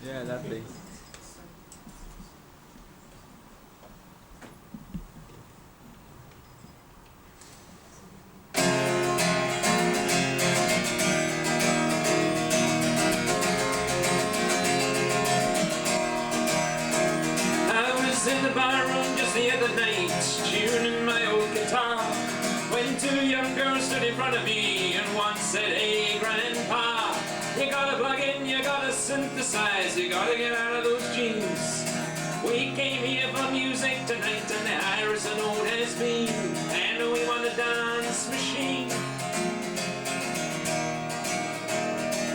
Yeah, lovely. In the barroom just the other night, tuning my old guitar, when two young girls stood in front of me and one said, "Hey grandpa, you gotta plug in, you gotta synthesize, you gotta get out of those jeans. We came here for music tonight and the Harrison old has been, and we want a dance machine."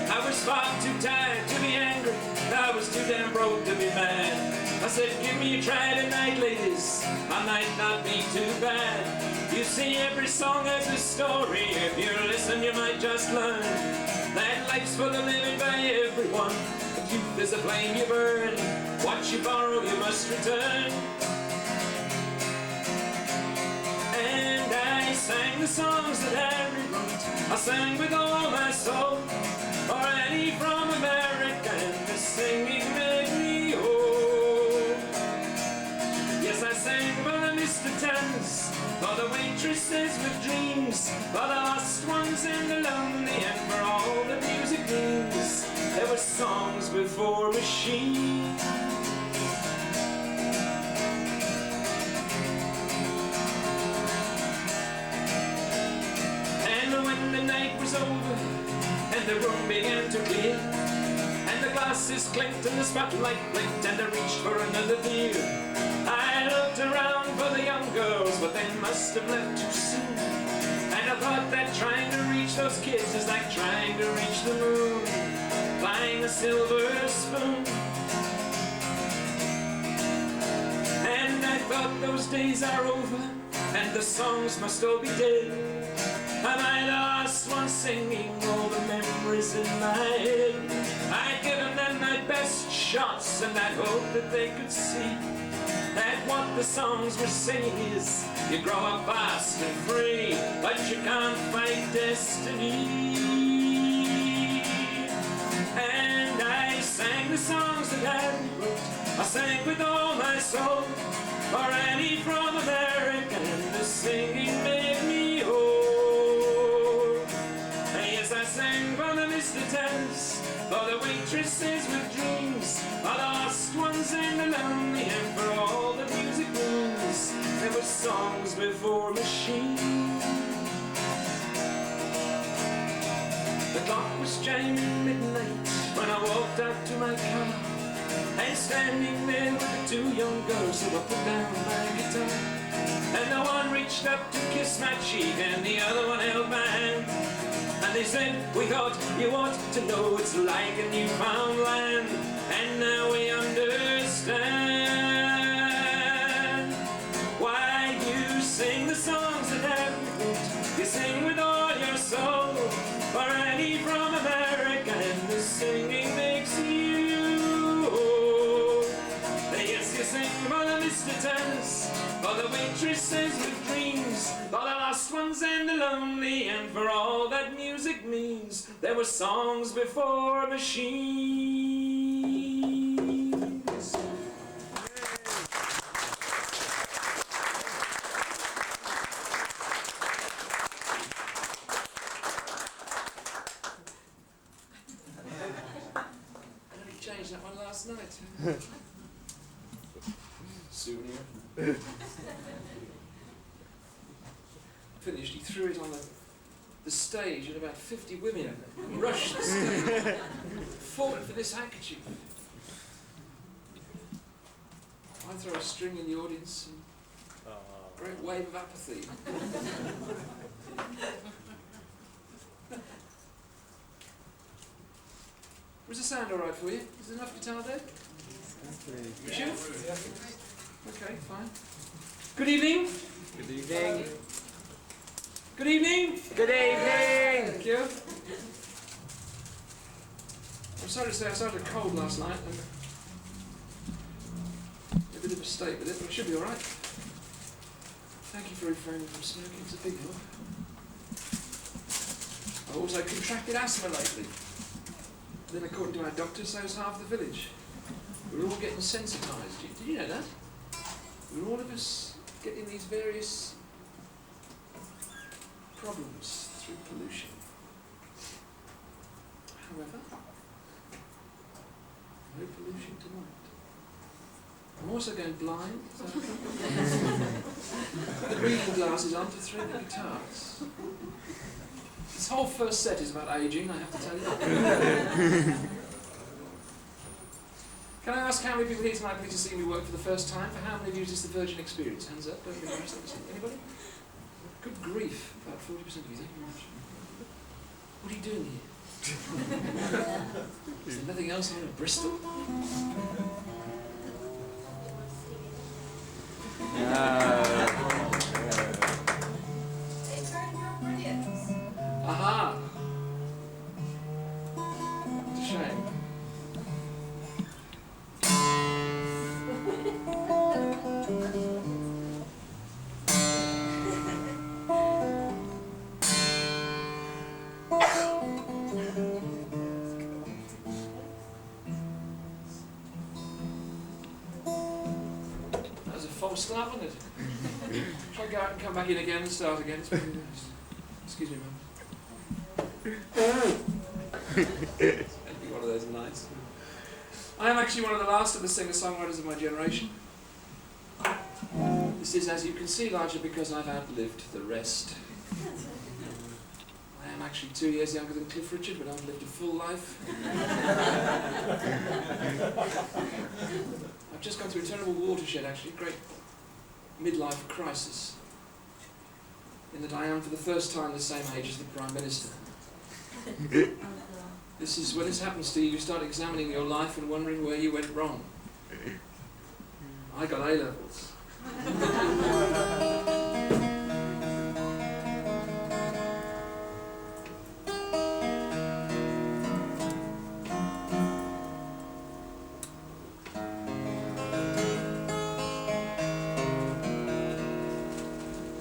I was far too tired to be angry, I was too damn broke to be mad. I said, "Give me a try tonight, ladies, I might not be too bad. You see, every song has a story, if you listen you might just learn that life's for the living by everyone, but youth is a flame you burn, what you borrow you must return." And I sang the songs that Harry wrote, I sang with all my soul, for Annie from America and the singing made me old. Yes, I sang for the Mr. Tans, for the waitresses with dreams, for the lost ones and the lonely, and for all the music means. There were songs before machines. And when the night was over and the room began to clear, and the glasses clinked and the spotlight blinked, and I reached for another beer, I looked around for the young girls, but they must have left too soon. And I thought that trying to reach those kids is like trying to reach the moon, flying a silver spoon. And I thought those days are over, and the songs must all be dead. Am I the last one singing all the memories in my head? I'd given them my best shots, and I'd hoped that they could see that what the songs were saying is, you grow up fast and free, but you can't fight destiny. And I sang the songs that Harry wrote, I sang with all my soul, for Annie from America and the singing made me whole. Yes, I sang for the Mr. Tans, for the waitresses with dreams, for the lost ones and the lonely, and for all the music rooms. There were songs before machines. The clock was chiming midnight when I walked out to my car, and standing there with the two young girls who were put down my guitar. And the one reached up to kiss my cheek, and the other one held my hand. And they said, "We thought you ought to know it's like a newfound land, and now we understand why you sing the songs that Harry wrote. You sing with all your soul, for Annie from America, and the singing makes you whole." Yes, you sing for the Mr. Tans, for the waitresses with dreams, for the lost ones and the lonely, and for all that music means. There were songs before machines. I only changed that one last night. Souvenir. Finished, he threw it on the stage, and about 50 women rushed the stage, fought for this handkerchief. I throw a string in the audience, and great wave of apathy. Was the sound alright for you? Is there enough guitar there? You sure? Okay, fine. Good evening. Good evening. Good evening. Good evening. Thank you. I'm sorry to say I started a cold last night and a bit of a state with it, but it should be alright. Thank you for refraining from smoking, it's a big help. I've also contracted asthma lately. Then according to our doctor, so is half the village. We're all getting sensitised. Did you know that? We're all of us getting these various problems through pollution. However, no pollution tonight. I'm also going blind. So the reading glasses on to thread the guitars. This whole first set is about ageing, I have to tell you. Can I ask how many people here tonight please to see me work for the first time? For how many of you is this the virgin experience? Hands up, don't be embarrassed. Anybody? Good grief, about 40% of you. Thank you very much. What are you doing here? Is there nothing else on in Bristol? Aha! It's a shame. That was a false start, wasn't it? Shall I go out and come back in again and start again? It's really nice. Excuse me, ma'am. It'll be one of those nights. I am actually one of the last of the singer-songwriters of my generation. This is, as you can see, largely because I've outlived the rest. I am actually 2 years younger than Cliff Richard, but I've lived a full life. I've just gone through a terrible watershed, actually, a great midlife crisis, in that I am for the first time the same age as the Prime Minister. This is when this happens to you, you start examining your life and wondering where you went wrong. I got A-levels.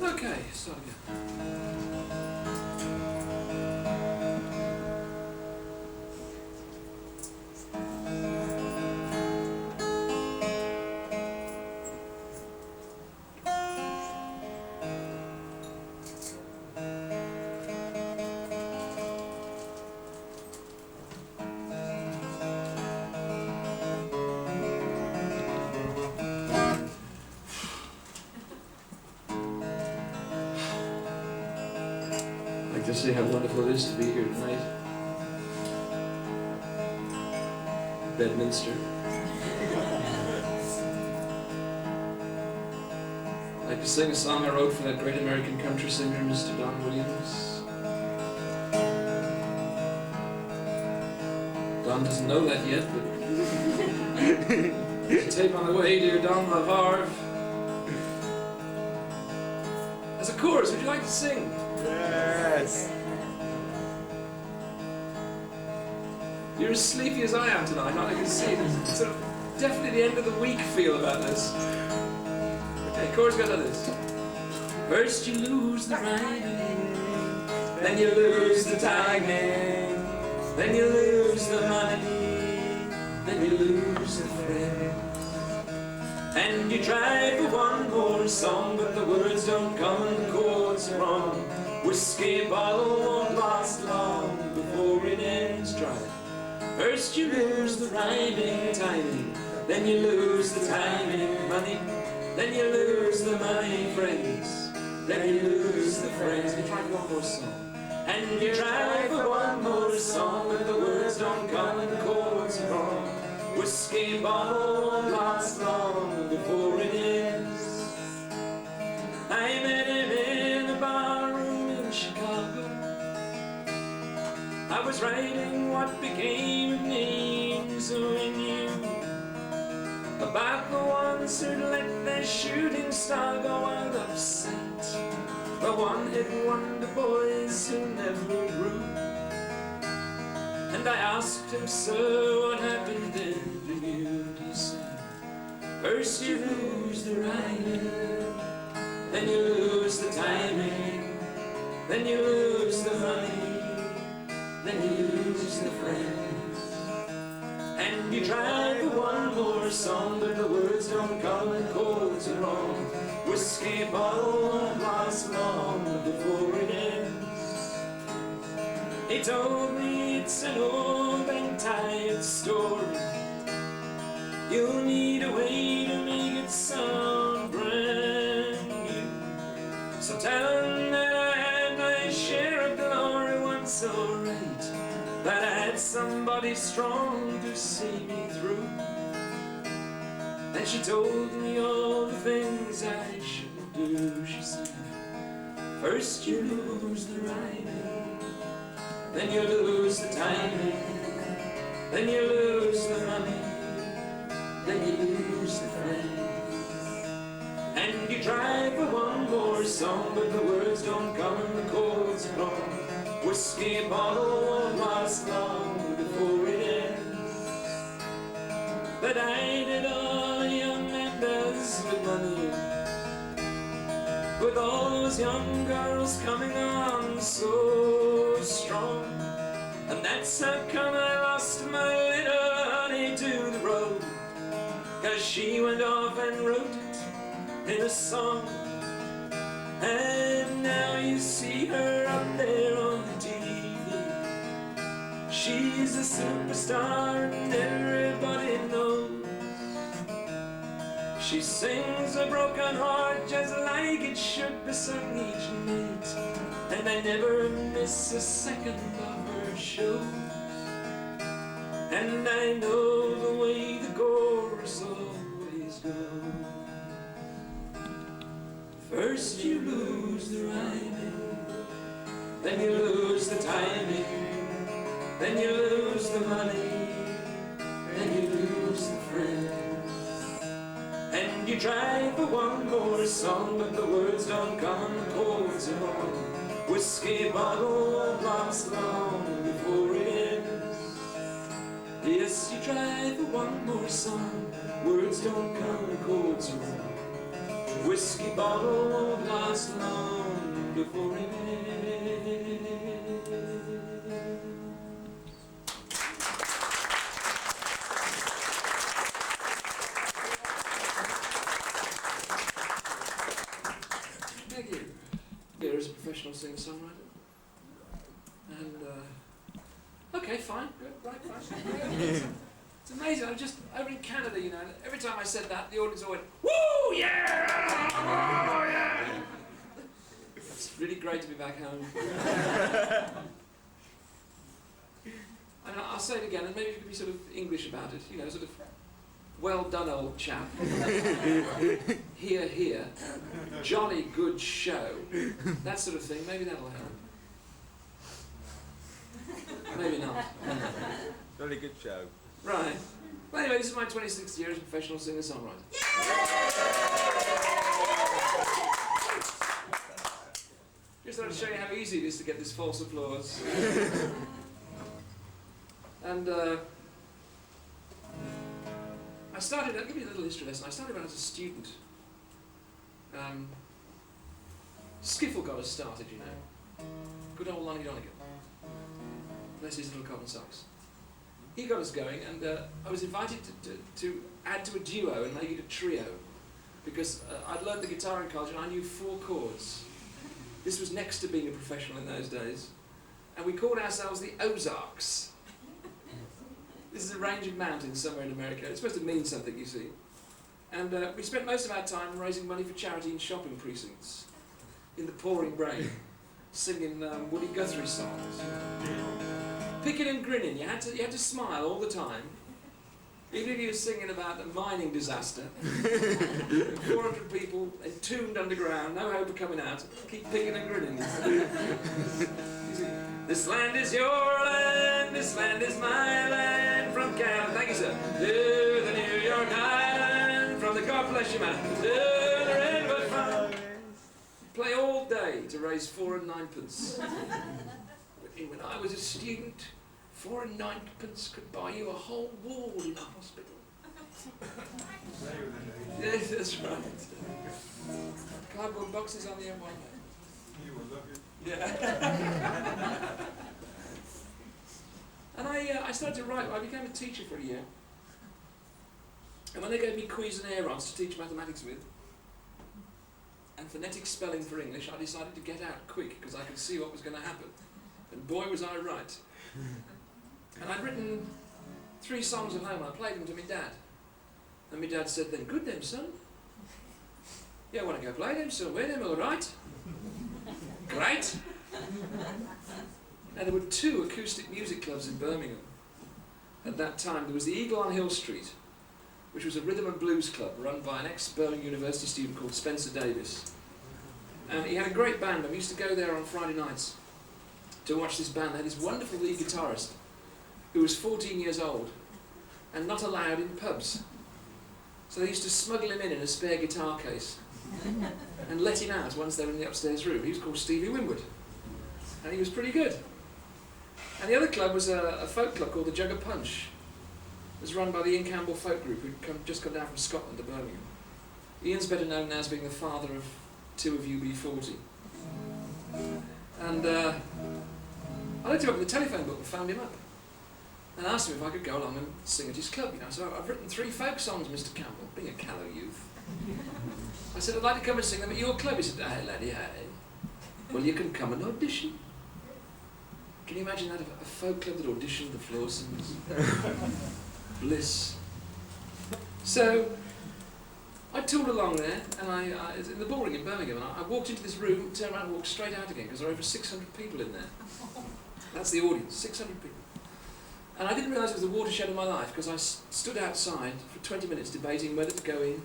Okay, start again. I'd like to say how wonderful it is to be here tonight. Bedminster. I'd like to sing a song I wrote for that great American country singer, Mr. Don Williams. Don doesn't know that yet, but there's a tape on the way, dear Don Love Harv. As a chorus, would you like to sing? Yes. You're as sleepy as I am tonight, I can see. There's sort of definitely the end of the week feel about this. Okay, chorus goes like this. First you lose the rhyming, then you lose the timing, then you lose the money, then you lose the friends. And you try for one more song, but the words don't come and the chords are wrong. Whiskey bottle won't last long before it ends dry. First you lose the rhyming, timing, then you lose the timing, money, then you lose the money, friends, then you lose the friends. You try for one more song. And you try for one more song, but the words don't come and the chords are wrong. Whiskey bottle won't last long before it ends. I met him in a barroom in Chicago. I was writing what became of names who we knew, about the ones who'd let their shooting star go out of sight, the one-hit wonder boys who never grew. And I asked him, sir, what happened then to you? He said, first you lose the rhyming, then you lose the timing, then you lose the money, then you lose the friends. And you try for one more song, but the words don't come and chords are wrong. Whiskey bottle won't last long before it ends. He told me it's an old and tired story. You'll need a way to make it sound brand new. So tell him that I had my share of glory once, alright, that I had somebody strong to see me through. And she told me all the things I shouldn't do. She said, first you lose the rhyming, then you lose the timing, then you lose the money, then you lose the friend. And you try for one more song, but the words don't come and the chords are wrong. Whiskey bottle won't last long before it ends. But I did all a young man does with money, with all those young girls coming on so strong. And that's how come I lost my little honey to the road, 'cause she went off and wrote it in a song. And now you see her up there on the TV. She's a superstar and everybody knows. She sings a broken heart just like it should be sung each night, and I never miss a second of her shows. And I know the way the chorus always goes. First you lose the rhyming, then you lose the timing, then you lose the money, then you lose the friends. And you try for one more song, but the words don't come, the chords are wrong. Whiskey bottle won't last long before it ends. Yes, you try for one more song, words don't come, the chords are wrong. Whiskey bottle won't last long before it ends. Thank you. Here is a professional singer-songwriter. And, okay, fine, good, right, fine. It's amazing, I'm just, over in Canada, you know, every time I said that, the audience all went, woo, yeah, oh, yeah. It's really great to be back home. And I'll say it again, and maybe you could be sort of English about it, you know, sort of, well done, old chap. Hear, hear. Jolly good show. That sort of thing, maybe that'll help. Maybe not. Jolly good show. Right. Well, anyway, this is my 26th year as a professional singer-songwriter. Just thought I'd show you how easy it is to get this false applause. And I started, I'll give you a little history lesson. I started when I was a student. Skiffle got us started, you know. Good old Lonnie Donegan. Bless his little cotton socks. He got us going, and I was invited to add to a duo and make it a trio, because I'd learned the guitar in college and I knew 4 chords. This was next to being a professional in those days, and we called ourselves the Ozarks. This is a range of mountains somewhere in America. It's supposed to mean something, you see. And we spent most of our time raising money for charity in shopping precincts, in the pouring rain, singing Woody Guthrie songs. Picking and grinning, you had to smile all the time. Even if you were singing about a mining disaster, 400 people entombed underground, no hope of coming out, keep picking and grinning. This land is your land, this land is my land, from Canada, thank you sir, to the New York Island, from the God bless you man, to the Redwood Farm. Play all day to raise 4 and 9pence. When I was a student, 4 and 9pence could buy you a whole wall in a hospital. Yes, that's right. Cardboard boxes on the M1. You will love it. Yeah. And I I started to write. I became a teacher for a year. And when they gave me Cuisenaires to teach mathematics with, and phonetic spelling for English, I decided to get out quick because I could see what was going to happen. And boy was I right. And I'd written 3 songs at home. I played them to my dad. And my dad said then, "Good then, son. Yeah, want to go play them, so we're them all right." Great. Now there were 2 acoustic music clubs in Birmingham. At that time there was the Eagle on Hill Street, which was a rhythm and blues club run by an ex-Birmingham University student called Spencer Davis. And he had a great band, and we used to go there on Friday nights to watch this band. They had this wonderful lead guitarist who was 14 years old and not allowed in pubs. So they used to smuggle him in a spare guitar case and let him out once they were in the upstairs room. He was called Stevie Winwood, and he was pretty good. And the other club was a folk club called the Jug of Punch. It was run by the Ian Campbell folk group who'd just come down from Scotland to Birmingham. Ian's better known now as being the father of 2 of UB40. And I looked him up in the telephone book and found him up. And asked him if I could go along and sing at his club, you know. So I've written 3 folk songs, Mr. Campbell, being a callow youth. I said, "I'd like to come and sing them at your club." He said, "Hey laddie, hey. Well, you can come and audition." Can you imagine that, a folk club that auditioned the Flawsons? Bliss. So I toured along there, and it's in the Bullring in Birmingham, and I walked into this room, turned around and walked straight out again, because there were over 600 people in there. That's the audience, 600 people. And I didn't realise it was the watershed of my life, because I stood outside for 20 minutes debating whether to go in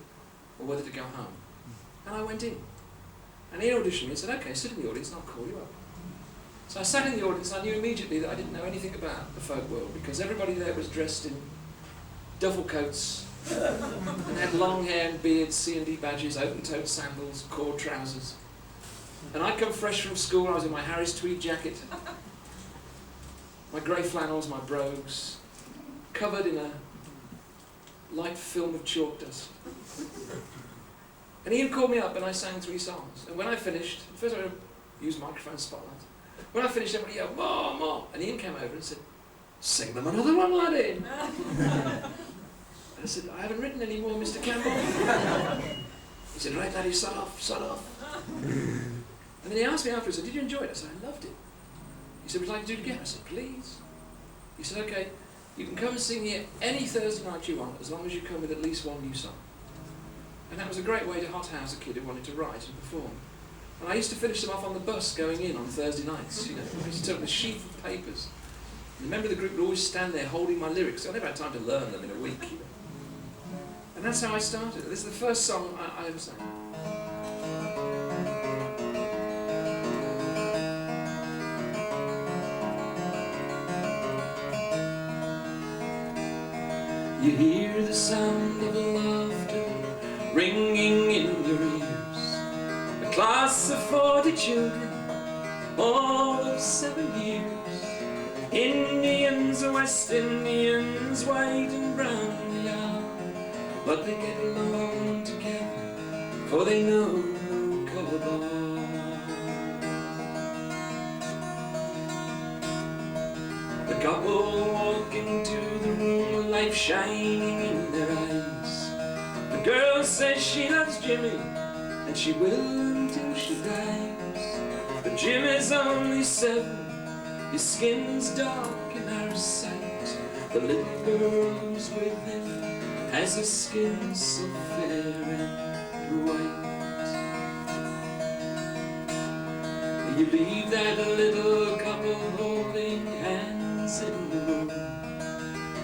or whether to go home. And I went in. And he auditioned me and said, "Okay, sit in the audience and I'll call you up." So I sat in the audience, and I knew immediately that I didn't know anything about the folk world, because everybody there was dressed in duffel coats and had long hair and beards, C&D badges, open-toed sandals, cord trousers. And I'd come fresh from school. I was in my Harry's tweed jacket, my grey flannels, my brogues, covered in a light film of chalk dust. And Ian called me up and I sang 3 songs. And when I finished, first I used microphone spotlight. When I finished, everybody yelled, "More, more!" And Ian came over and said, "Sing them another one, laddie." And I said, "I haven't written any more, Mr. Campbell." He said, "Right, laddie, sod off, sod off." And then he asked me afterwards, "Did you enjoy it?" I said, "I loved it." He said, "Would you like to do it again?" I said, "Please." He said, "Okay, you can come and sing here any Thursday night you want, as long as you come with at least 1 new song." And that was a great way to hothouse a kid who wanted to write and perform. And I used to finish them off on the bus going in on Thursday nights, you know. I used to take the sheaf of papers. And the member of the group would always stand there holding my lyrics. I never had time to learn them in a week, you know. And that's how I started. This is the first song I ever sang. You hear the sound of laughter ringing in your ears. A class of 40 children, all of 7 years. Indians, West Indians, white and brown they are, but they get along together, for they know no colour bar. The couple walk into the room with life shining in their eyes. The girl says she loves Jimmy, and she will until she dies. But Jimmy's only 7, his skin's dark in our sight. The little girl who's with him has a skin so fair and white. You leave that little couple holding hands in the room.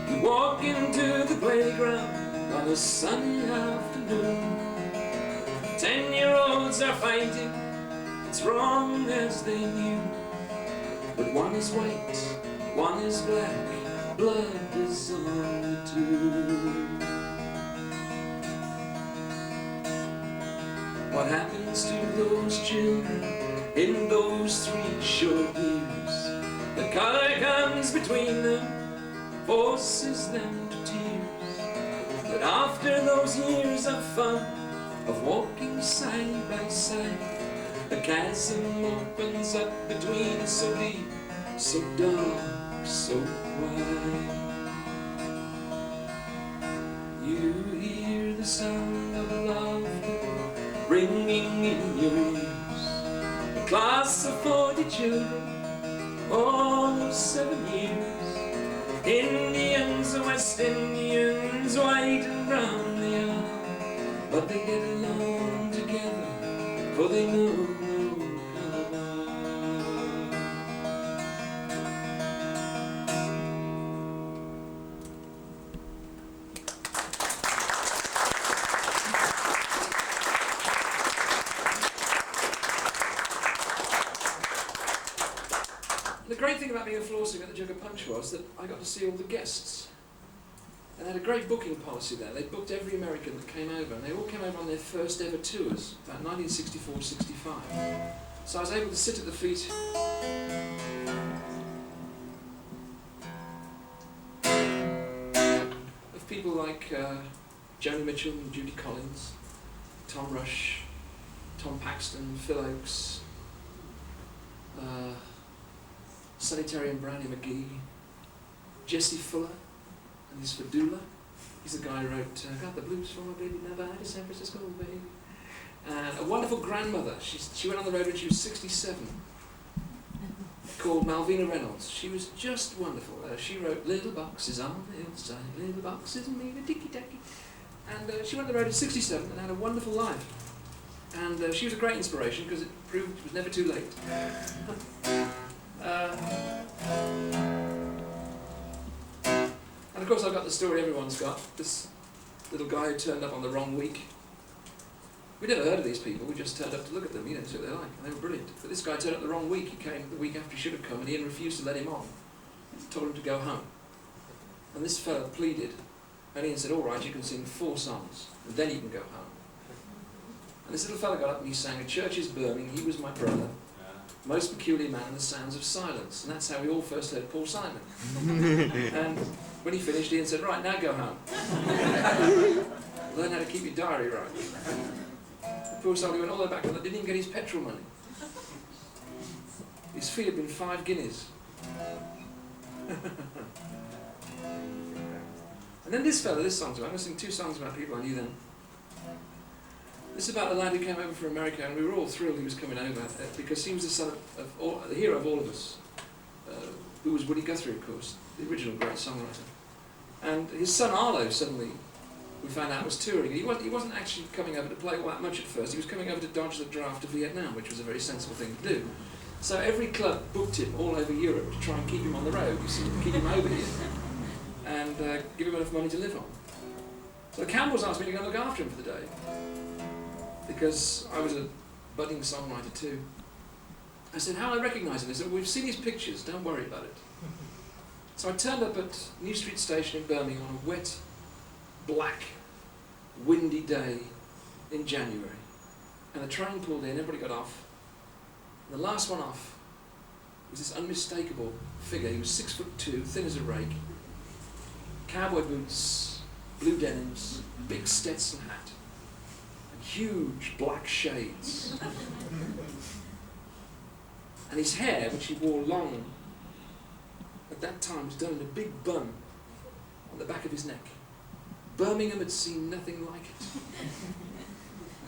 You walk into the playground on a sunny afternoon. 10-year-olds are fighting, it's wrong as they knew. But one is white, one is black, blood is on the two. What happens to those children in those 3 short years? The colour comes between them, forces them to tears. But after those years of fun, of walking side by side, a chasm opens up between so deep, so dark so quiet. You hear the sound of laughter ringing in your ears. A class of 40 children, all of 7 years. Indians, West Indians, white and brown they are, but they get along together, for they know no color. The great thing about being a floor singer at the Jugger Punch was that I got to see all the guests. And they had a great booking policy there. They booked every American that came over, and they all came over on their first ever tours, about 1964-65. So I was able to sit at the feet of people like Joni Mitchell and Judy Collins, Tom Rush, Tom Paxton, Phil Oakes, Sonny Terry and Brownie McGee, Jesse Fuller and his Fadula. He's the guy who wrote Got the Blues for My Baby, Never Had a San Francisco Baby. And a wonderful grandmother. She went on the road when she was 67, called Malvina Reynolds. She was just wonderful. She wrote Little Boxes on the Hillside, Little Boxes mean a ticky-tacky. And she went on the road at 67 and had a wonderful life. And she was a great inspiration because it proved it was never too late. And of course I've got the story everyone's got, this little guy who turned up on the wrong week. We'd never heard of these people, we just turned up to look at them, you know, see what they're like, and they were brilliant. But this guy turned up the wrong week. He came the week after he should have come, and Ian refused to let him on. Told him to go home. And this fellow pleaded, and Ian said, all right, you can sing 4 songs, and then you can go home. And this little fellow got up and he sang, A Church is Burning, He Was My Brother, Most Peculiar Man, and The Sounds of Silence. And that's how we all first heard Paul Simon. And when he finished, Ian said, right, now go home. Learn how to keep your diary right. Paul Simon went all the way back and didn't even get his petrol money. His fee had been 5 guineas. And then this fellow, this song's about, I'm going to sing 2 songs about people I knew then. This is about a lad who came over from America, and we were all thrilled he was coming over, because he was the son of the hero of all of us, who was Woody Guthrie, of course, the original great songwriter. And his son Arlo, suddenly, we found out, was touring. He wasn't actually coming over to play all that much at first. He was coming over to dodge the draft to Vietnam, which was a very sensible thing to do. So every club booked him all over Europe to try and keep him on the road, you see, keep him over here, and give him enough money to live on. So the Campbells asked me to go and look after him for the day, because I was a budding songwriter too. I said, how will I recognise him? They said, well, we've seen his pictures, don't worry about it. So I turned up at New Street Station in Birmingham on a wet, black, windy day in January. And the train pulled in, everybody got off. And the last one off was this unmistakable figure. He was 6'2", thin as a rake, cowboy boots, blue denims, big Stetson hat, and huge black shades. And his hair, which he wore long, at that time was done in a big bun on the back of his neck. Birmingham had seen nothing like it.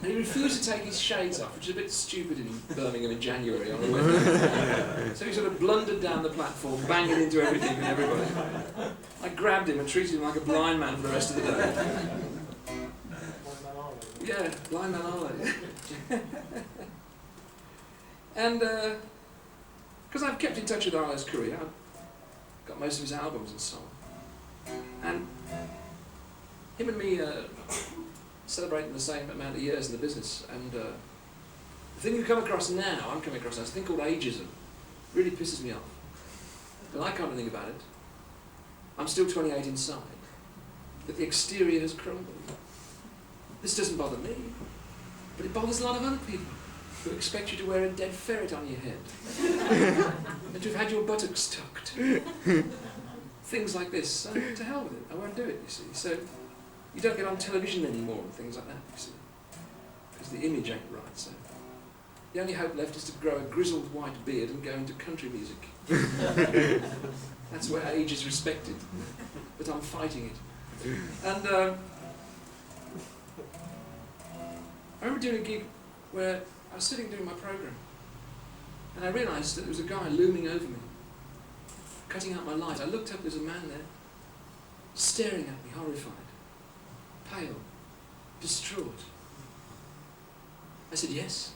And he refused to take his shades off, which is a bit stupid in Birmingham in January on a Wednesday. So he sort of blundered down the platform, banging into everything and everybody. I grabbed him and treated him like a blind man for the rest of the day. Yeah, blind man Arlo. And because I've kept in touch with Arlo's career, I've got most of his albums and so on. And him and me celebrating the same amount of years in the business, and the thing I'm coming across now, is a thing called ageism. It really pisses me off. And I can't do anything about it. I'm still 28 inside, but the exterior has crumbled. This doesn't bother me, but it bothers a lot of other people who expect you to wear a dead ferret on your head and to have had your buttocks tucked. Things like this. So to hell with it. I won't do it, you see. So you don't get on television anymore and things like that, you see, because the image ain't right. So The only hope left is to grow a grizzled white beard and go into country music. That's where age is respected. But I'm fighting it. And I remember doing a gig where I was sitting doing my programme, and I realised that there was a guy looming over me, cutting out my light. I looked up, there's a man there, staring at me, horrified, pale, distraught. I said, yes.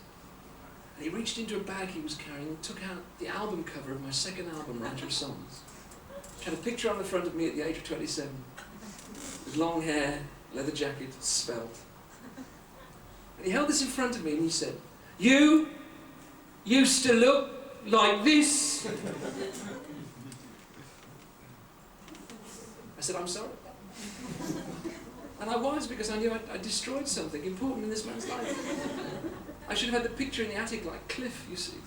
And he reached into a bag he was carrying and took out the album cover of my second album, Writer of Songs. Which had a picture on the front of me at the age of 27, with long hair, leather jacket, svelte. And he held this in front of me and he said, "You used to look like this." I said, "I'm sorry." And I was, because I knew I destroyed something important in this man's life. I should have had the picture in the attic like Cliff, you see.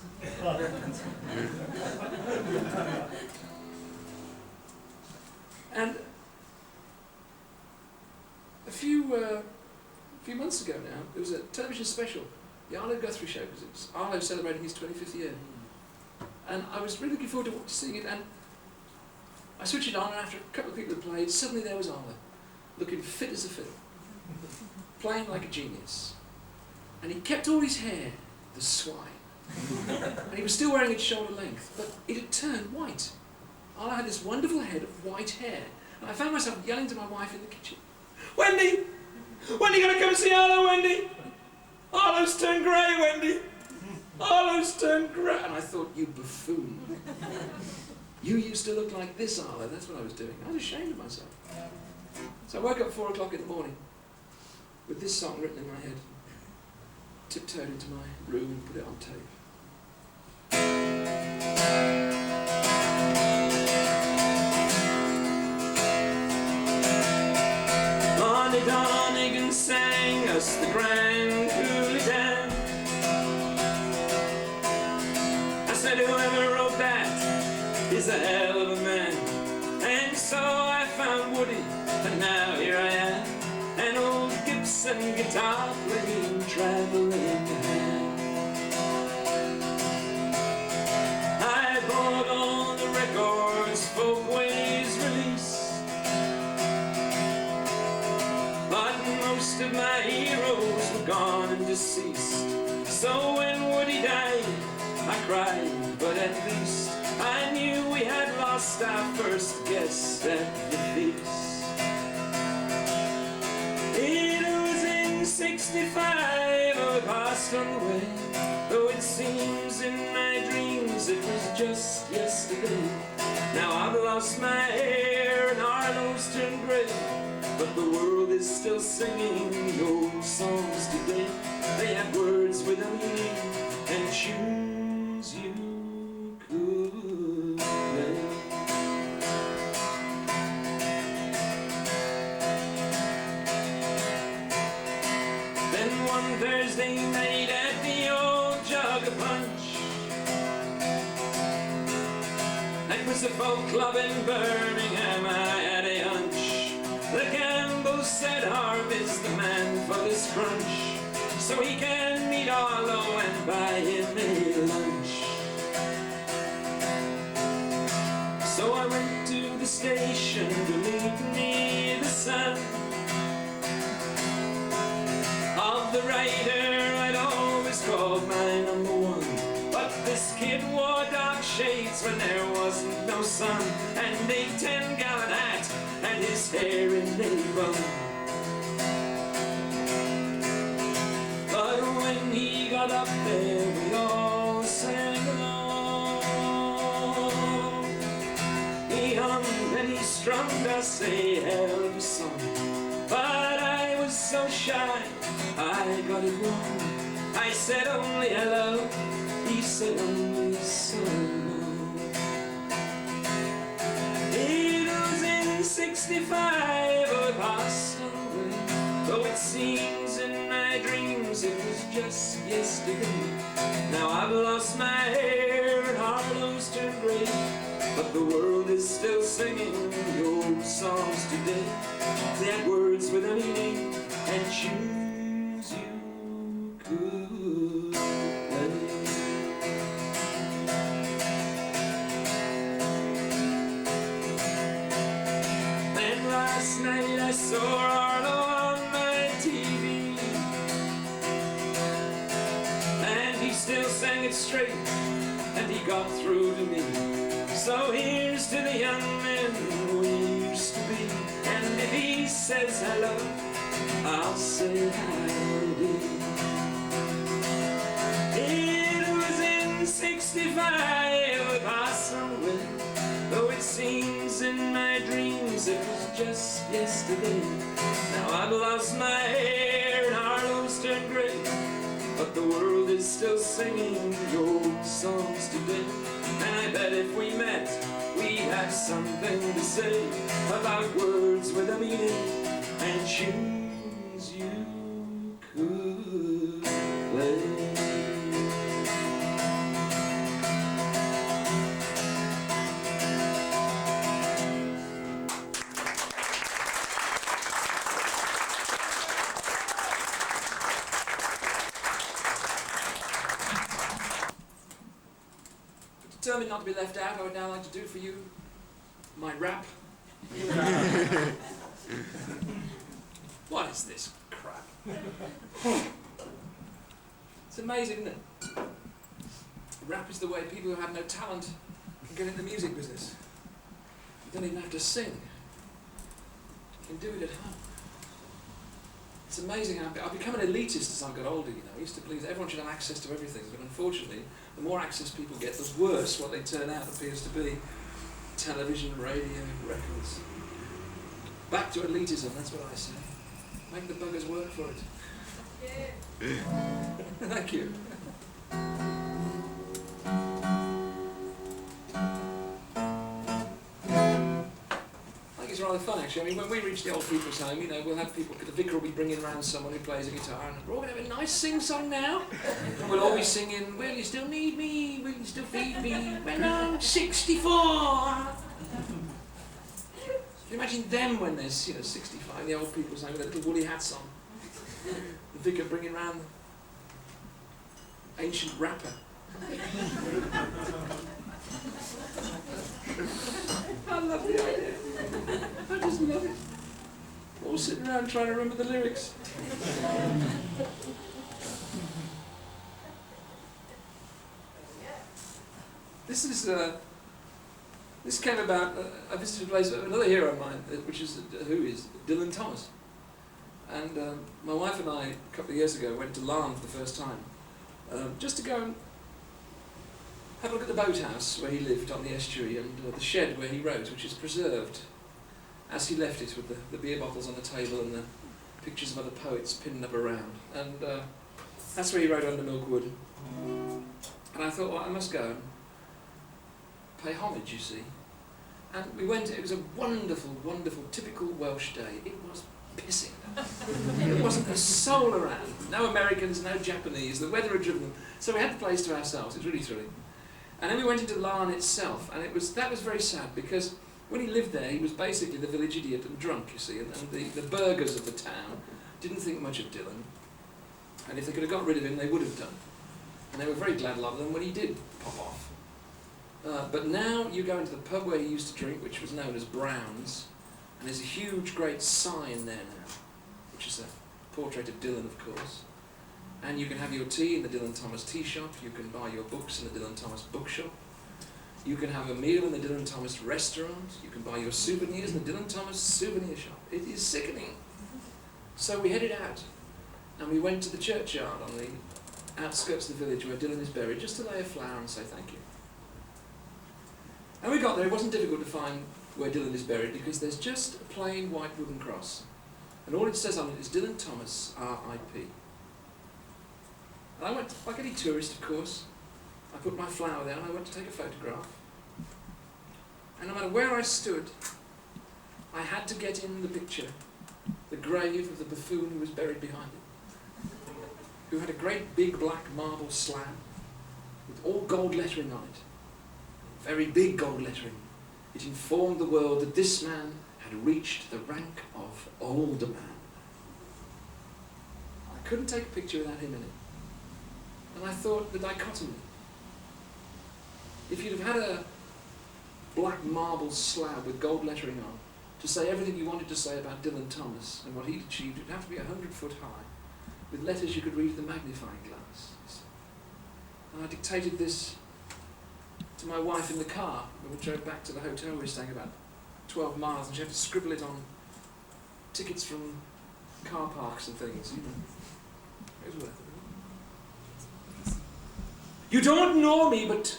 And a few months ago now, there was a television special, the Arlo Guthrie Show, because it was Arlo celebrating his 25th year. And I was really looking forward to seeing it, and I switched it on, and after a couple of people had played, suddenly there was Arlo, looking fit as a fiddle, playing like a genius. And he kept all his hair, the swine. And he was still wearing it shoulder length, but it had turned white. Arlo had this wonderful head of white hair, and I found myself yelling to my wife in the kitchen, "Wendy! When are you going to come see Arlo, Wendy? Arlo's turned grey, Wendy! Arlo's turned grey!" And I thought, you buffoon. You used to look like this, Arlo. That's what I was doing. I was ashamed of myself. So I woke up at 4 o'clock in the morning with this song written in my head, tiptoed into my room and put it on tape. Lonnie Donegan sang us the Grand Coulee Dan. I said, whoever wrote that is a hell of a man. And so I found Woody, and now here I am, an old Gibson guitar playing, traveling hand. I bought all the records Folkways release, but most of my heroes were gone and deceased. So when Woody died, I cried, but at least I knew we had lost our first guest at the feast. It was in 65, I passed on the way, though it seems in my dreams it was just yesterday. Now I've lost my hair and Arlo's turned grey, but the world is still singing the old songs today. They have words with a meaning and tunes you could play. Then one Thursday night at the old Jug of Punch, that was a folk club in Birmingham, I had a hunch. The Campbell said Harvey's the man for this crunch, so he can meet Arlo and buy him a lunch. So I went to the station to meet me the son of the writer I'd always called my number one. But this kid wore dark shades when there wasn't no sun, and a 10-gallon hat and his hair in a bun. But when he got up there, we all sang along. He hummed and he strummed us a hell of a song, but I was so shy, I got it wrong. I said only hello, he said only so long. It was in 65, I passed away, though it seems in my dreams it was just yesterday. Now I've lost my hair and Arlo's turned grey, but the world is still singing the old songs today. They had words with a meaning and tunes you could play. Last night I saw Arlo on my TV, and he still sang it straight, and he got through to me. So here's to the young men we used to be, and if he says hello, I'll say howdy. It was in '65 or somewhere, though it seems in my dreams it was just yesterday. Now I've lost my hair and Harlow's turned grey, but the world is still singing the old songs today. And I bet if we met, we'd have something to say about words with a meaning and tunes you could play. Determined not to be left out, I would now like to do for you my rap. What is this crap? It's amazing, isn't it? Rap is the way people who have no talent can get into the music business. You don't even have to sing. You can do it at home. It's amazing how I've become an elitist as I've got older, you know. I used to believe that everyone should have access to everything, but unfortunately, the more access people get, the worse what they turn out appears to be. Television, radio, records. Back to elitism, that's what I say. Make the buggers work for it. Yeah. Thank you. It's rather fun actually. I mean, when we reach the old people's home, you know, we'll have people, the vicar will be bringing around someone who plays a guitar, and we're all going to have a nice sing-song now. And we'll all be singing, will you still need me, will you still feed me, when I'm 64. Can you imagine them when they're, 65, the old people's home with their little woolly hats on. The vicar bringing around the ancient rapper. I love the idea. I just love it. All sitting around trying to remember the lyrics. This came about. I visited a place, another hero of mine, which is Dylan Thomas. And my wife and I, a couple of years ago, went to Larne for the first time, just to go and have a look at the boathouse where he lived on the estuary, and the shed where he wrote, which is preserved as he left it, with the beer bottles on the table and the pictures of other poets pinned up around. And that's where he wrote Under Milk Wood. And I thought, well, I must go and pay homage, you see. And we went. It was a wonderful, wonderful, typical Welsh day. It was pissing. There wasn't a soul around. No Americans, no Japanese. The weather had driven them. So we had the place to ourselves. It was really thrilling. And then we went into Larne itself, and that was very sad, because when he lived there, he was basically the village idiot and drunk, you see, and the burghers of the town didn't think much of Dylan, and if they could have got rid of him, they would have done. And they were very glad, a lot of them, when he did pop off. But now you go into the pub where he used to drink, which was known as Brown's, and there's a huge, great sign there now, which is a portrait of Dylan, of course. And you can have your tea in the Dylan Thomas tea shop, you can buy your books in the Dylan Thomas bookshop, you can have a meal in the Dylan Thomas restaurant, you can buy your souvenirs in the Dylan Thomas souvenir shop. It is sickening. So we headed out, and we went to the churchyard on the outskirts of the village where Dylan is buried, just to lay a flower and say thank you. And we got there. It wasn't difficult to find where Dylan is buried, because there's just a plain white wooden cross, and all it says on it is Dylan Thomas, R.I.P. And I went, like any tourist, of course, I put my flower there and I went to take a photograph. And no matter where I stood, I had to get in the picture the grave of the buffoon who was buried behind it, who had a great big black marble slab with all gold lettering on it, very big gold lettering. It informed the world that this man had reached the rank of older man. I couldn't take a picture without him in it. And I thought, the dichotomy. If you'd have had a black marble slab with gold lettering on to say everything you wanted to say about Dylan Thomas and what he'd achieved, it'd have to be 100 foot high, with letters you could read with a magnifying glass. And I dictated this to my wife in the car when we drove back to the hotel we were staying about 12 miles, and she had to scribble it on tickets from car parks and things, you know. It was worth it. You don't know me, but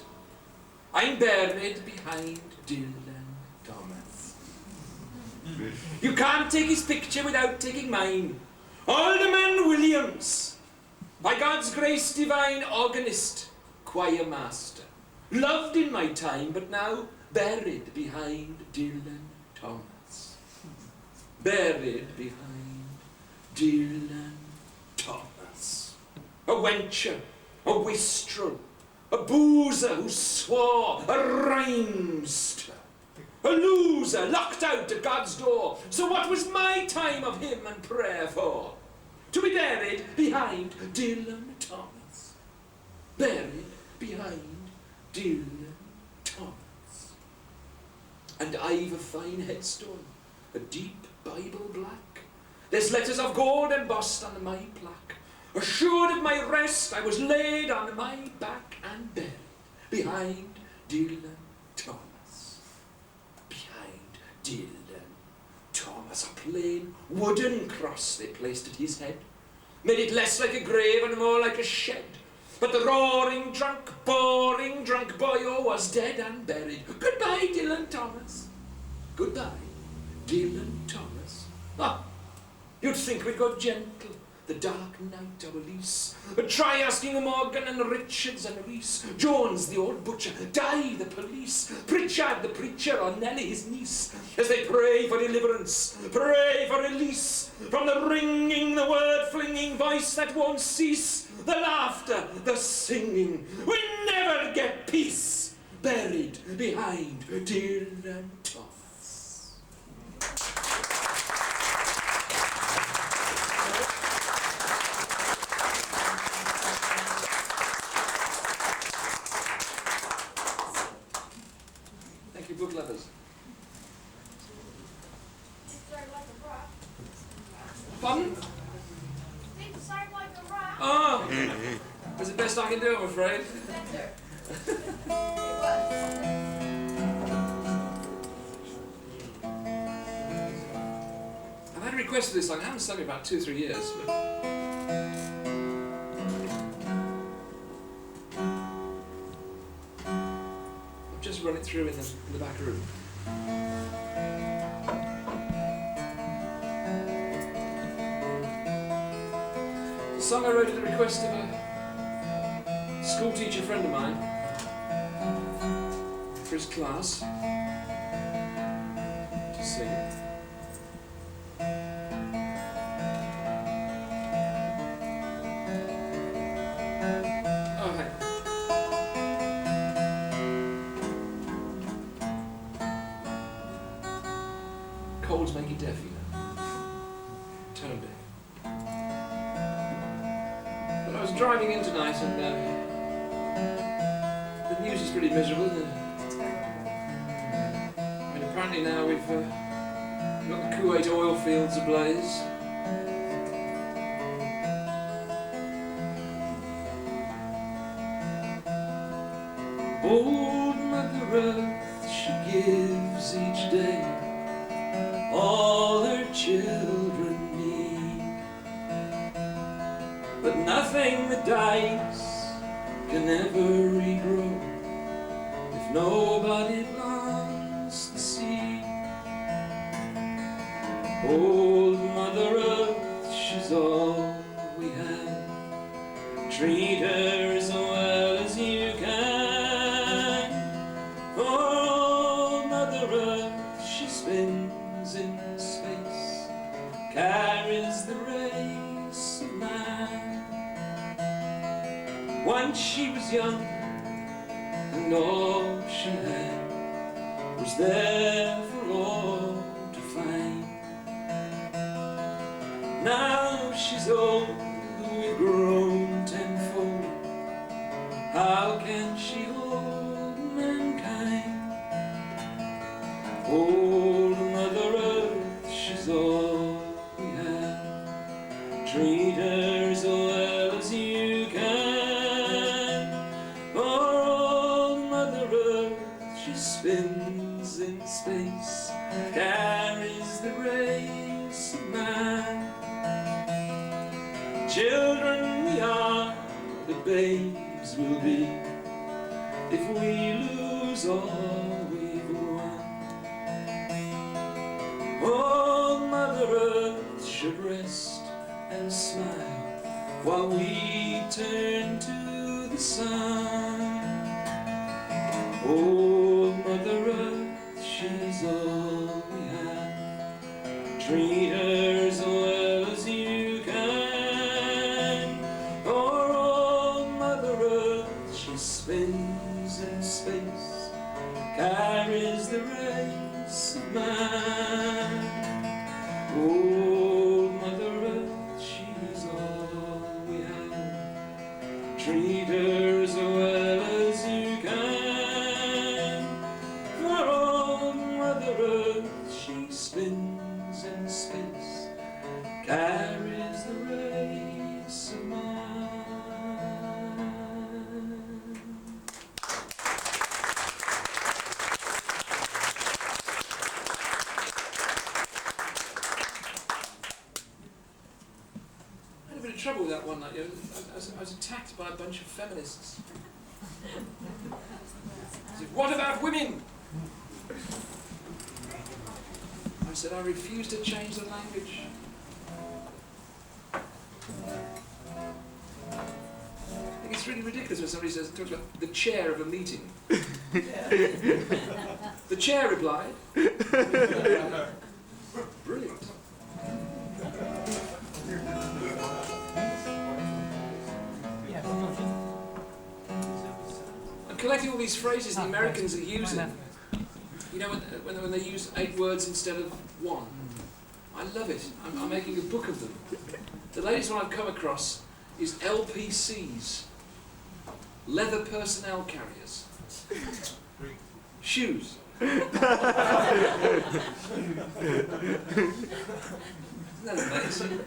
I'm buried behind Dylan Thomas. You can't take his picture without taking mine. Alderman Williams, by God's grace divine, organist, choir master. Loved in my time, but now buried behind Dylan Thomas. Buried behind Dylan Thomas. A wencher, a wastrel, a boozer who swore, a rhymester, a loser locked out at God's door. So what was my time of hymn and prayer for? To be buried behind Dylan Thomas. Buried behind Dylan Thomas. And I've a fine headstone, a deep Bible black. There's letters of gold embossed on my plaque. Assured of my rest, I was laid on my back and buried behind Dylan Thomas. Behind Dylan Thomas. A plain wooden cross they placed at his head. Made it less like a grave and more like a shed. But the roaring, drunk, boring, drunk boyo was dead and buried. Goodbye, Dylan Thomas. Goodbye, Dylan Thomas. Ah, you'd think we'd go gentle. The dark night our lease. Try asking Morgan and Richards and Reese. Jones, the old butcher. Di, the police. Pritchard, the preacher, or Nellie, his niece. As they pray for deliverance, pray for release. From the ringing, the word-flinging voice that won't cease. The laughter, the singing. We never get peace. Buried behind Dylan Thomas. Thank you, book lovers. Pardon? Oh, that's the best I can do, I'm afraid. I've had a request for this song. I haven't sung it about 2 or 3 years. But I've just run it through in the back room. The song I wrote at the request of a school teacher friend of mine for his class to sing. Oh, hey. Colds make you deaf, you know. Tone deaf. I was driving in tonight and the news is pretty miserable, isn't it? I mean, apparently now we've got the Kuwait oil fields ablaze. Old Mother Earth, she gives each day all her children need. But nothing that dies can ever regrow if nobody plants the seed. Old Mother Earth, she's all we have. Treat her as well as you can. Old Mother Earth, she spins in space, carries the race of man. Once she was young, and all she had was there for all to find. Now she's old, we've grown tenfold. How can she hold mankind? Old Mother Earth, babes will be if we lose all we've won. Oh, Mother Earth should rest and smile while we turn to the sun. Oh, Mother Earth, she's all we have. Treat her as well as you can. For oh, Mother Earth, she spins in space, carries the race of man. Oh, Mother Earth, she's all we have. Treat her as well as you can. For oh, Mother Earth, she spins in space, carries the race of man. I had a bit of trouble with that one night. You know, I was attacked by a bunch of feminists. I said, "What about women?" I said, "I refuse to change the language." I think it's really ridiculous when somebody talks about the chair of a meeting. The chair replied, "Brilliant." I'm collecting all these phrases the Americans are using. You know, when they use 8 words instead of 1. I love it. I'm making a book of them. The latest one I've come across is LPCs. Leather personnel carriers. Shoes. Isn't that amazing?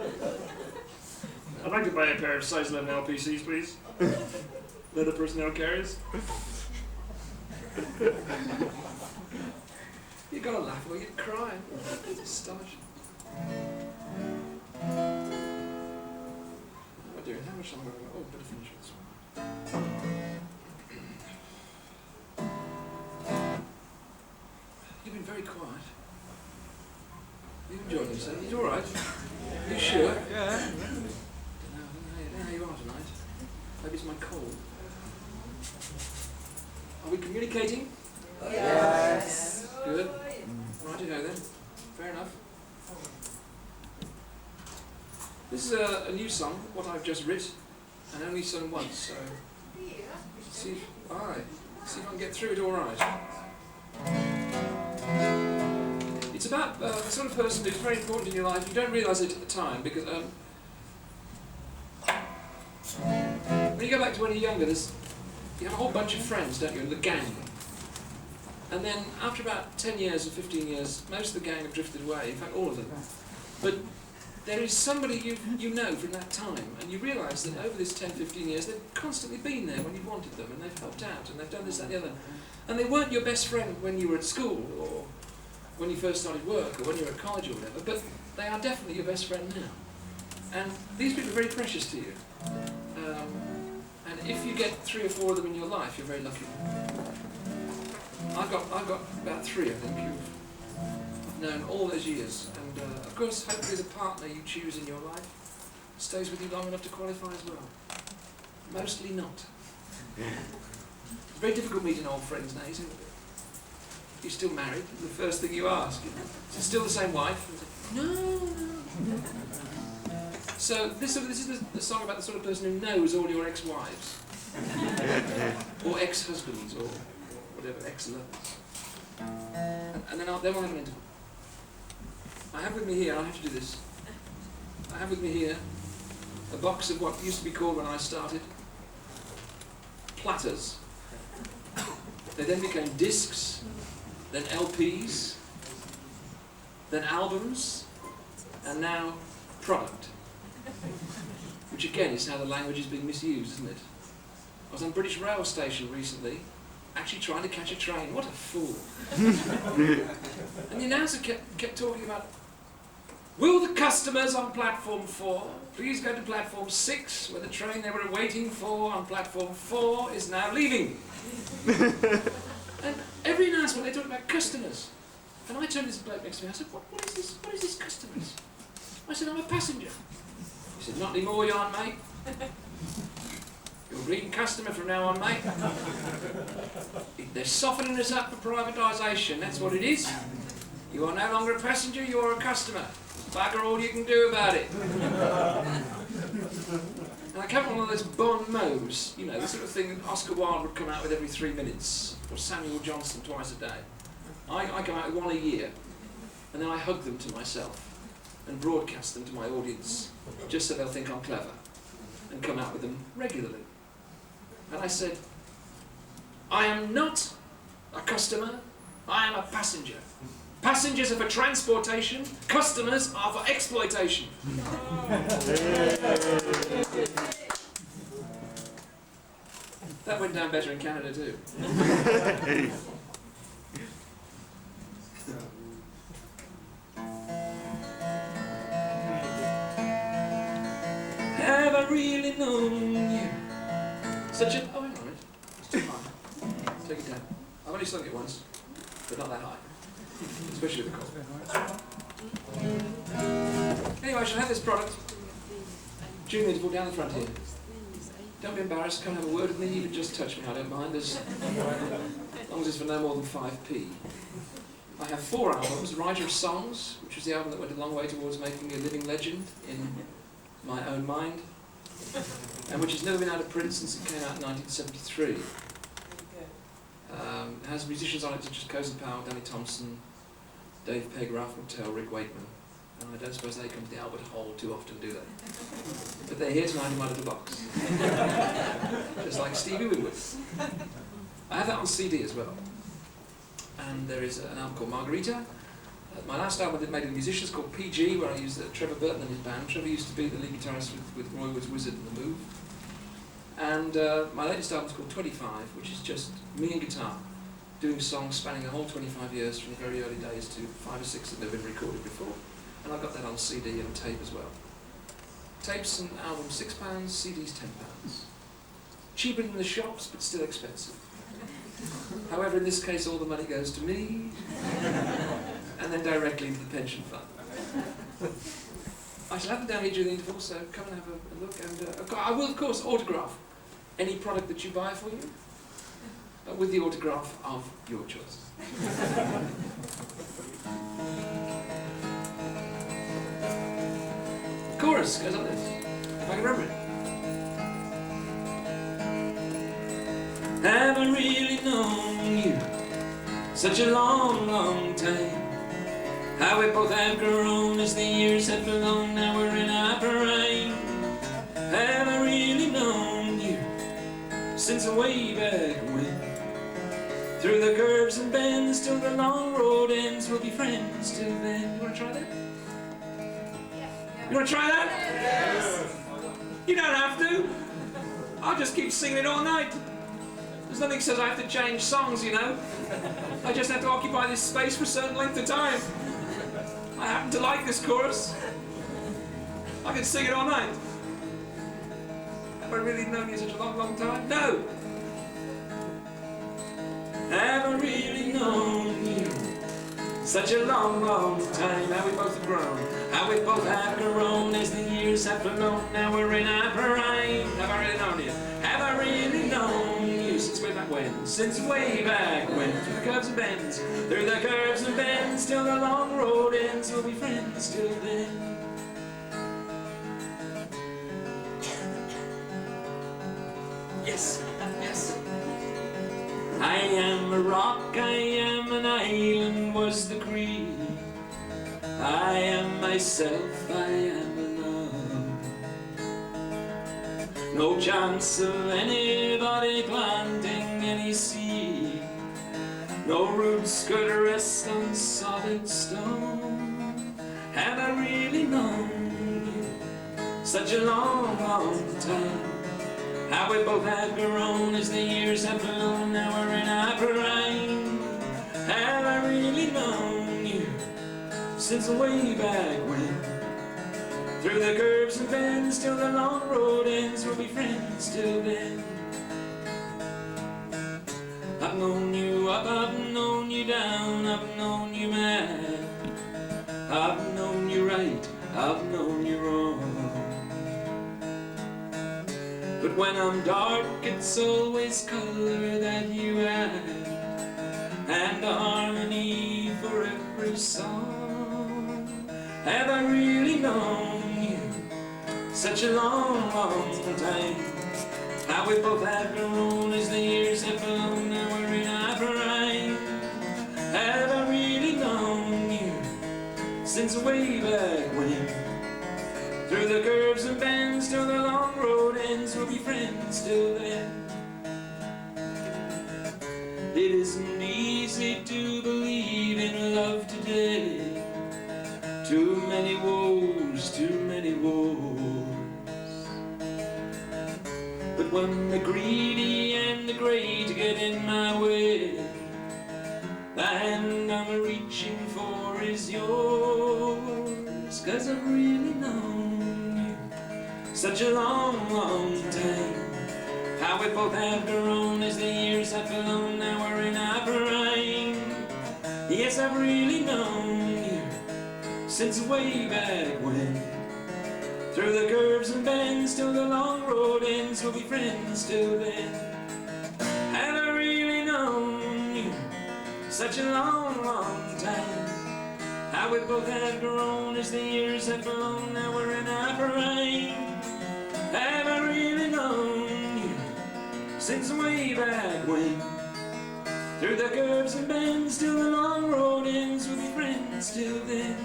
I'd like to buy a pair of size 11 LPCs, please. Leather personnel carriers. You gotta laugh or you'd cry. It's astonishing. What am I doing? How much time have I got? Oh, better finish with this one. You've been very quiet. You enjoyed yourself? You alright? You sure? Yeah. I don't know how you are tonight. Maybe it's my cold. Are we communicating? Yes. Good. Righty-ho then. Fair enough. This is a new song, what I've just writ, and only sung once, so see if I can get through it all right. It's about the sort of person who's very important in your life. You don't realise it at the time because when you go back to when you're younger, you have a whole bunch of friends, don't you, in the gang. And then after about 10 years or 15 years, most of the gang have drifted away, in fact all of them. But there is somebody you know from that time, and you realise that over this 10, 15 years, they've constantly been there when you wanted them, and they've helped out, and they've done this, that, and the other. And they weren't your best friend when you were at school, or when you first started work, or when you were at college or whatever, but they are definitely your best friend now. And these people are very precious to you. And if you get 3 or 4 of them in your life, you're very lucky. I've got about 3, I think, I've known all those years. And of course, hopefully the partner you choose in your life stays with you long enough to qualify as well. Mostly not. It's very difficult meeting old friends now, isn't it? You're still married, the first thing you ask, is it still the same wife? No. So this is the song about the sort of person who knows all your ex-wives. Or ex-husbands, or whatever, ex-lovers. And then we'll have an interval. I have with me here, I have to do this, I have with me here a box of what used to be called when I started platters. They then became discs, then LPs, then albums, and now product. Which again is how the language is being misused, isn't it? I was on British Rail Station recently, actually trying to catch a train. What a fool. And the announcer kept talking about Will the customers on platform 4 please go to platform 6, where the train they were waiting for on platform 4 is now leaving? And every announcement they talk about customers. And I turned to this bloke next to me, I said, what is this? What is this customers? I said, I'm a passenger. He said, not anymore, you aren't, mate. You're reading customer from now on, mate. They're softening us up for privatisation, that's what it is. You are no longer a passenger, you are a customer. Bugger all you can do about it. And I came up with one of those bon mots, you know, the sort of thing that Oscar Wilde would come out with every 3 minutes, or Samuel Johnson twice a day. I come out with one a year, and then I hug them to myself and broadcast them to my audience, just so they'll think I'm clever, and come out with them regularly. And I said, I am not a customer, I am a passenger. Passengers are for transportation, customers are for exploitation. That went down better in Canada too. Have I really known you? Such a... Oh, hang on a minute. It's too high. Take it down. I've only sung it once, but not that high. Especially the cold. Anyway, I shall have this product. June interval down the front here. Don't be embarrassed, come have a word with me, even just touch me, I don't mind, as long as it's for no more than 5p. I have 4 albums, Writer of Songs, which was the album that went a long way towards making me a living legend in my own mind, and which has never been out of print since it came out in 1973. It has musicians on it such as Cozy Powell, Danny Thompson, Dave Pegg, Ralph McTell, Rick Wakeman. And I don't suppose they come to the Albert Hall too often, do they? But they're here tonight in my little box. Just like Stevie Winwood. I have that on CD as well. And there is an album called Margarita. My last album that made with musicians called PG, where I used Trevor Burton and his band. Trevor used to be the lead guitarist with Roy Wood's Wizard and The Move. And my latest album is called 25, which is just me and guitar, doing songs spanning the whole 25 years from the very early days to 5 or 6 that have been recorded before. And I've got that on CD and tape as well. Tapes and albums £6, CDs £10. Cheaper than the shops, but still expensive. However, in this case, all the money goes to me, and then directly into the pension fund. I shall have them down here during the interval, so come and have a look. And I will, of course, autograph any product that you buy for you, with the autograph of your choice. Chorus goes like this, if I can remember it. Have I really known you such a long, long time? How we both have grown as the years have flown, now we're in our prime. Have I really known you since way back when? Through the curves and bends till the long road ends, we'll be friends till then. You want to try that? You want to try that? Yes. You don't have to. I'll just keep singing it all night. There's nothing that says I have to change songs, you know. I just have to occupy this space for a certain length of time. I happen to like this chorus. I can sing it all night. Have I really known you such a long, long time? No. Have I really known you such a long, long time? How we both have grown, how we both have grown as the years have flown, now we're in our prime. Have I really known you? Have I really known you since way back when? Since way back when? Through the curves and bends, through the curves and bends, till the long road ends, we'll be friends till then. Yes, yes. I am a rock, I am an island, was the creed. I am myself, I am alone. No chance of anybody planting any seed. No roots could rest on solid stone. Have I really known you such a long, long time? How we both have grown as the years have flown, now we're in our prime. Have I really known you since way back when. Through the curves and bends till the long road ends, we'll be friends till then. I've known you up, I've known you down, I've known you mad, I've known you right, I've known you wrong. But when I'm dark, it's always color that you add, and a harmony for every song. Have I really known you such a long, long time? How we both have grown as the years have flown, now we're in our prime. Have I really known you since way back when? Through the curves and bends till the long road ends, we'll be friends till then. It isn't easy to believe in love today. Too many woes, too many woes. But when the greedy and the great get in my way, the hand I'm reaching for is yours. 'Cause I've really known you such a long, long time. How we both have grown as the years have flown, now we're in our prime. Yes, I've really known you since way back when. Through the curves and bends till the long road ends, we'll be friends till then. Have I really known you such a long, long time? How we both have grown as the years have flown, now we're in our prime. Have I really known you since way back when? Through the curves and bends till the long road ends, we'll be friends till then.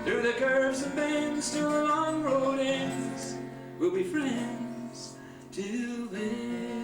Through the curves and bends till the long road ends, we'll be friends till then.